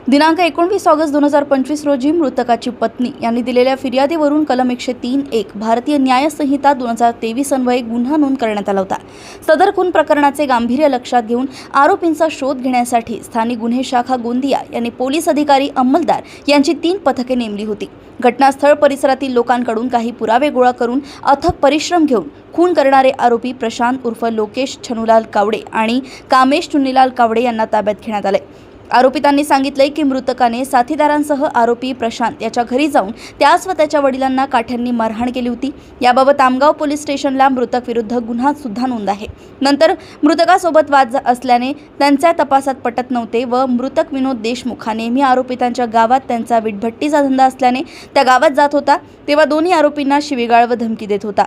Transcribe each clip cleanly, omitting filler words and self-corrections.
दिनांक 19 ऑगस्ट 2025 रोजी मृतकाची पत्नी यांनी दिलेल्या फिर्यादीवरून कलम 103(1) भारतीय न्याय संहिता 2023 अन्वये गुन्हा नोंद करण्यात आला होता। सदर खून प्रकरणाचे गांभीर्य लक्षात घेऊन आरोपींचा शोध घेण्यासाठी स्थानिक गुन्हे शाखा गोंदिया यांनी पोलीस अधिकारी अंमलदार यांची 3 पथके नेमली होती। घटनास्थळ परिसरातील लोकांकडून काही पुरावे गोळा करून अथक परिश्रम घेऊन खून करणारे आरोपी प्रशांत उर्फ लोकेश छनुलाल कावडे आणि कामेश चुन्नीलाल कावडे यांना ताब्यात घेण्यात आले। आरोपितांनी सांगितले की मृतकाने साथीदारांसह आरोपी प्रशांत याच्या घरी जाऊन त्यास व त्याच्या वडिलांना काठ्यांनी मारहाण केली होती। याबाबत आमगाव पोलीस स्टेशनला मृतक विरुद्ध गुन्हा सुद्धा नोंद आहे। नंतर मृतकासोबत वाद असल्याने त्यांच्या तपासात पटत नव्हते व मृतक विनोद देशमुख हा नेहमी आरोपितांच्या गावात त्यांचा विटभट्टीचा धंदा असल्याने त्या गावात जात होता, तेव्हा दोन्ही आरोपींना शिवीगाळ व धमकी देत होता।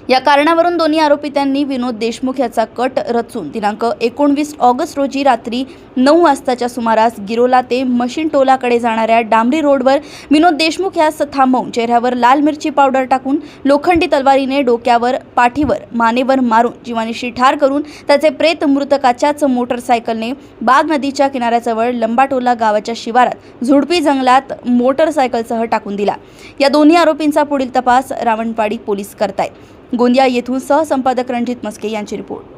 या कारणावरून दोन्ही आरोपितांनी विनोद देशमुख याचा कट रचून दिनांक 19 ऑगस्ट रोजी रात्री 9 वाजताच्या सुमारास गिरोला ते मशीन टोलाकडे जाणाऱ्या डांबरी रोडवर विनोद देशमुख यास थांबवून चेहऱ्यावर लाल मिरची पावडर टाकून लोखंडी तलवारीने डोक्यावर, पाठीवर, मानेवर मारून जीवानीशी ठार करून त्याचे प्रेत मृतकाच्याच मोटरसायकलने बाग नदीच्या किनाऱ्याजवळ लंबाटोला गावाच्या शिवारात झुडपी जंगलात मोटरसायकलसह टाकून दिला। या दोन्ही आरोपींचा पुढील तपास रावणवाडी पोलीस करतायत। गोंदिया येथून सहसंपादक रणजित मस्के यांची रिपोर्ट।